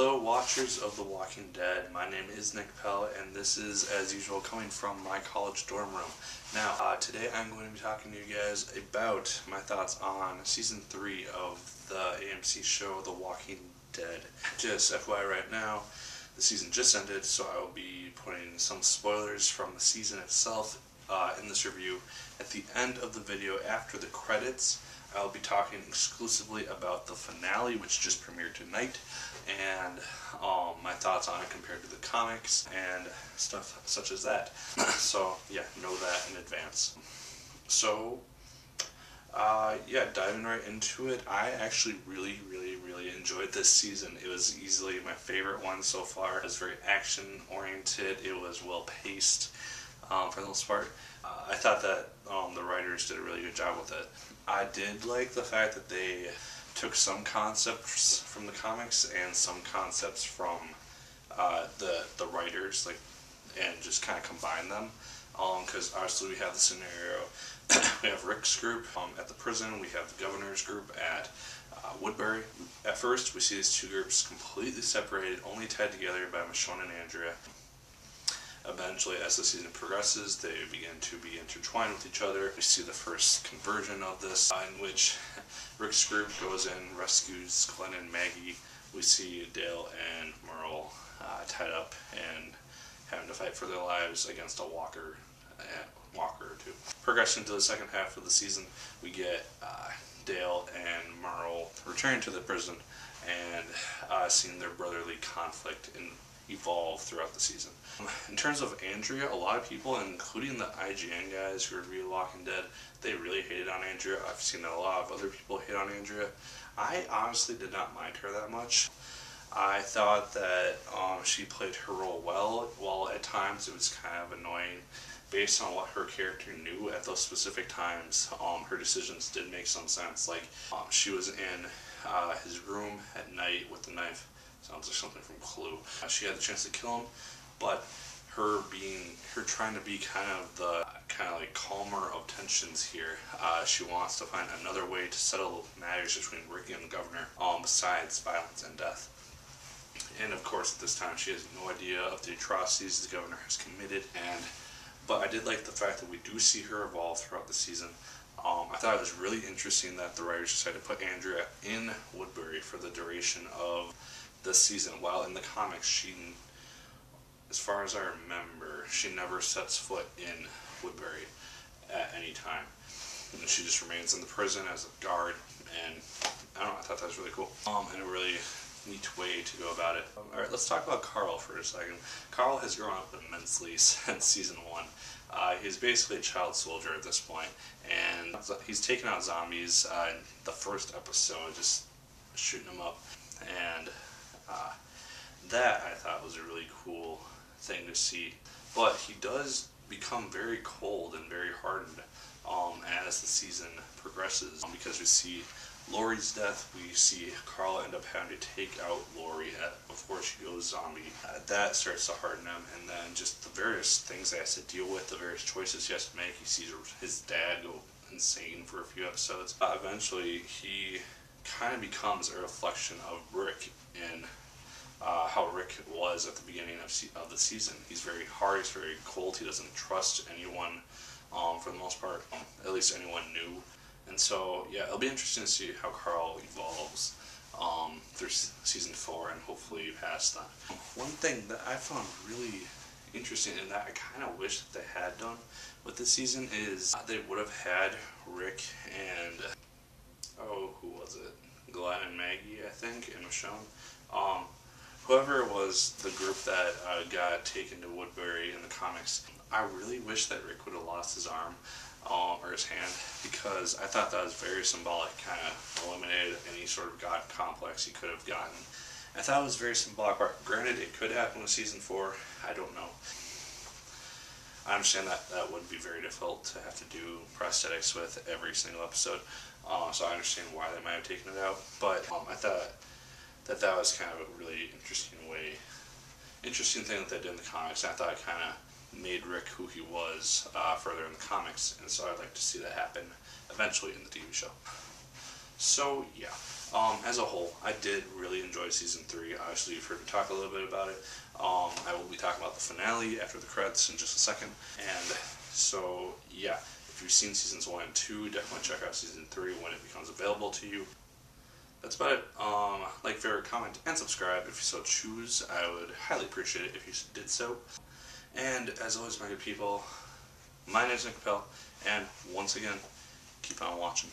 Hello watchers of The Walking Dead, my name is Nick Pell and this is, as usual, coming from my college dorm room. Now, today I'm going to be talking to you guys about my thoughts on Season 3 of the AMC show The Walking Dead. Just FYI right now, the season just ended, so I will be putting some spoilers from the season itself in this review. At the end of the video, after the credits, I'll be talking exclusively about the finale, which just premiered tonight, and my thoughts on it compared to the comics and stuff such as that. So yeah, know that in advance. So yeah, diving right into it, I actually really enjoyed this season. It was easily my favorite one so far. It was very action oriented, it was well paced for the most part. I thought that the writers did a really good job with it. I did like the fact that they took some concepts from the comics and some concepts from the writers, and just kind of combined them. Because obviously we have the scenario, we have Rick's group at the prison, we have the governor's group at Woodbury. At first, we see these two groups completely separated, only tied together by Michonne and Andrea. Eventually, as the season progresses, they begin to be intertwined with each other. We see the first conversion of this, in which Rick's group goes in, rescues Glenn and Maggie. We see Dale and Merle tied up and having to fight for their lives against a walker or two. Progression to the second half of the season, we get Dale and Merle returning to the prison and seeing their brotherly conflict evolve throughout the season. In terms of Andrea, a lot of people, including the IGN guys who review Walking Dead, they really hated on Andrea. I've seen that a lot of other people hate on Andrea. I honestly did not mind her that much. I thought that she played her role well, while at times it was kind of annoying. Based on what her character knew at those specific times, her decisions did make some sense. Like, she was in his room at night with the knife. Sounds like something from Clue. She had the chance to kill him, but her trying to be kind of like calmer of tensions here. She wants to find another way to settle matters between Rick and the governor, besides violence and death. And of course, at this time, she has no idea of the atrocities the governor has committed. But I did like the fact that we do see her evolve throughout the season. I thought it was really interesting that the writers decided to put Andrea in Woodbury for the duration of this season, while in the comics, she, as far as I remember, she never sets foot in Woodbury at any time. And she just remains in the prison as a guard, and I don't know, I thought that was really cool. And a really neat way to go about it. Alright, let's talk about Carl for a second. Carl has grown up immensely since Season 1. He's basically a child soldier at this point, and he's taken out zombies in the first episode, just shooting them up, and that I thought was a really cool thing to see. But he does become very cold and very hardened as the season progresses, because we see Lori's death, we see Carl end up having to take out Lori before she goes zombie. That starts to harden him, and then just the various things he has to deal with, the various choices he has to make. He sees his dad go insane for a few episodes. Eventually, he kind of becomes a reflection of Rick in how Rick was at the beginning of the season. He's very hard, he's very cold, he doesn't trust anyone for the most part, at least anyone new. And so, yeah, it'll be interesting to see how Carl evolves through Season 4 and hopefully past that. One thing that I found really interesting and that I kind of wish that they had done with this season is they would have had Rick and, who was it? Glenn and Maggie, I think, and Michonne. Whoever it was, the group that got taken to Woodbury in the comics, I really wish that Rick would have lost his arm or his hand, because I thought that was very symbolic, kind of eliminated any sort of god complex he could have gotten. I thought it was very symbolic. Granted, it could happen with Season 4, I don't know. I understand that that would be very difficult to have to do prosthetics with every single episode, so I understand why they might have taken it out, but I thought that was kind of a really interesting thing that they did in the comics. I thought it kind of made Rick who he was further in the comics, and so I'd like to see that happen eventually in the TV show. So yeah, as a whole, I did really enjoy season 3. Obviously, you've heard me talk a little bit about it. I will be talking about the finale after the credits in just a second. And so yeah, if you've seen seasons 1 and 2, definitely check out season 3 when it becomes available to you. That's about it. Like, favorite, comment, and subscribe if you so choose. I would highly appreciate it if you did so. And as always, my good people, my name is Nick Pell, and once again, keep on watching.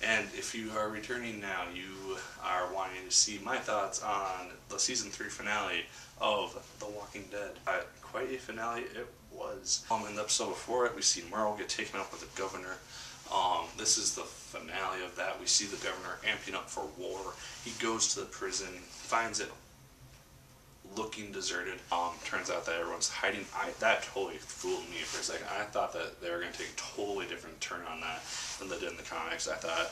And if you are returning now, you are wanting to see my thoughts on the season 3 finale of The Walking Dead. Quite a finale it was. In the episode before it, we see Merle get taken up with the governor. This is the finale of that. We see the governor amping up for war. He goes to the prison, finds it looking deserted. Turns out that everyone's hiding. That totally fooled me for a second. I thought that they were going to take a totally different turn on that than they did in the comics. I thought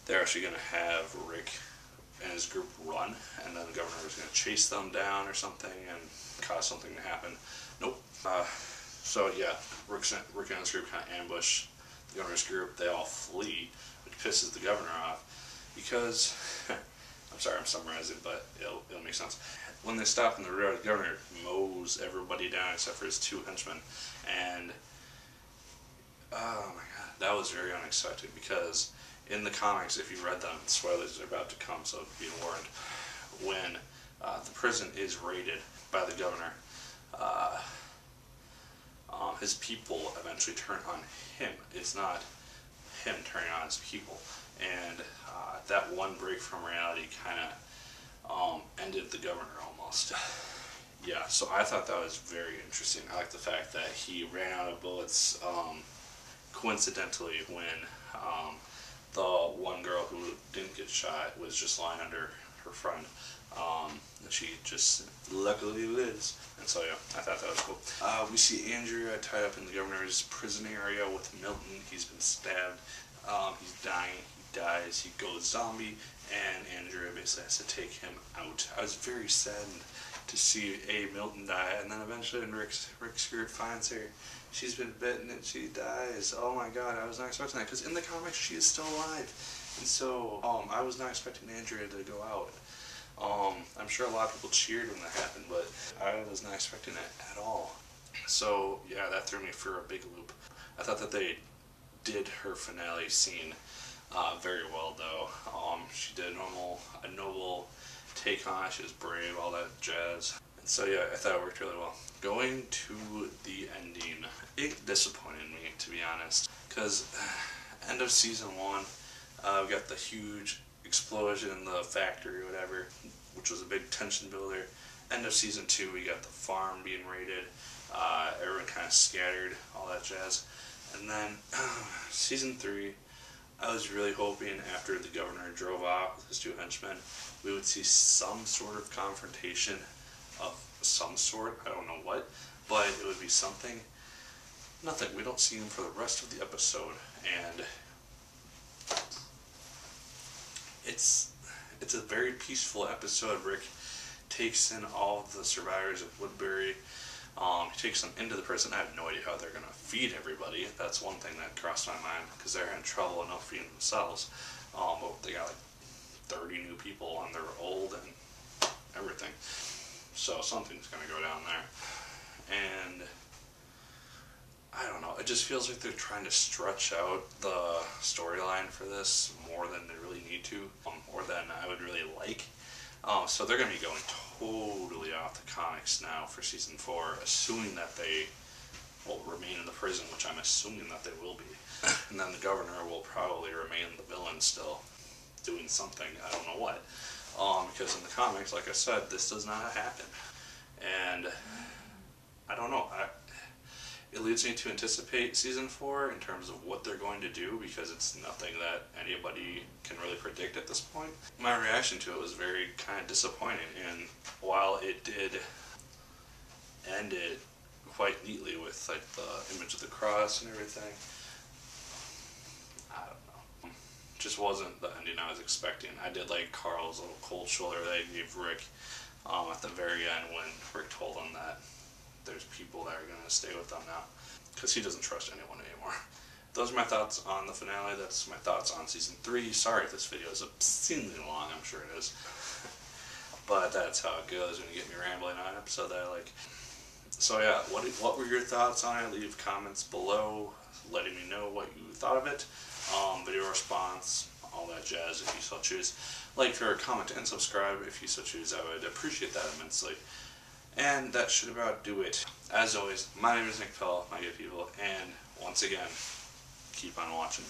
they're actually going to have Rick and his group run, and then the governor was going to chase them down or something and cause something to happen. Nope. So yeah, Rick and his group kind of ambush the governor's group. They all flee, which pisses the governor off because I'm sorry, I'm summarizing, but it'll make sense. When they stop in the road, the governor mows everybody down except for his 2 henchmen, and oh my god, that was very unexpected because in the comics, if you read them, spoilers are about to come, so be warned. When the prison is raided by the governor, his people eventually turn on him. It's not him turning on his people, and that one break from reality kind of ended the governor almost. Yeah, so I thought that was very interesting. I like the fact that he ran out of bullets coincidentally when the one girl who didn't get shot was just lying under her friend. And she just luckily lives. And so yeah, I thought that was cool. We see Andrea tied up in the governor's prison area with Milton. He's been stabbed. He's dying. He dies. He goes zombie. And Andrea basically has to take him out. I was very saddened to see Milton die, and then eventually when Rick's group finds her, she's been bitten and she dies. Oh my god, I was not expecting that, because in the comics she is still alive. And so, I was not expecting Andrea to go out. I'm sure a lot of people cheered when that happened, but I was not expecting it at all. So, yeah, that threw me for a big loop. I thought that they did her finale scene very well, though. She did a noble take on it. She was brave, all that jazz. And so yeah, I thought it worked really well. Going to the ending, it disappointed me, to be honest, because end of season 1, we got the huge explosion in the factory or whatever, which was a big tension builder. End of season 2, we got the farm being raided, everyone kind of scattered, all that jazz. And then season 3, I was really hoping after the governor drove off with his 2 henchmen, we would see some sort of confrontation of some sort. I don't know what, but it would be something. Nothing. We don't see him for the rest of the episode, and it's a very peaceful episode. Rick takes in all of the survivors of Woodbury. He takes them into the prison. I have no idea how they're going to feed everybody. That's one thing that crossed my mind, because they're in trouble enough feeding themselves. But they got like 30 new people, and they're old and everything. So something's going to go down there. And I don't know. It just feels like they're trying to stretch out the storyline for this more than they really need to, or than I would really like. So they're going to be going totally off the comics now for season 4, assuming that they will remain in the prison, which I'm assuming that they will be. And then the governor will probably remain the villain still, doing something, I don't know what. Because in the comics, like I said, this does not happen. And I don't know. It leads me to anticipate season 4 in terms of what they're going to do, because it's nothing that anybody can really predict at this point. My reaction to it was very kind of disappointing, and while it did end it quite neatly with like the image of the cross and everything. I don't know. Just wasn't the ending I was expecting. I did like Carl's little cold shoulder that he gave Rick at the very end when Rick told him that there's people that are going to stay with them now because he doesn't trust anyone anymore. Those are my thoughts on the finale. That's my thoughts on season 3. Sorry if this video is obscenely long, I'm sure it is. But that's how it goes when you get me rambling on an episode that I like. So yeah, what were your thoughts on it? Leave comments below letting me know what you thought of it. Video response, all that jazz if you so choose. Like, share, comment, and subscribe if you so choose. I would appreciate that immensely. And that should about do it. As always, my name is Nick Pell, my good people, and once again, keep on watching.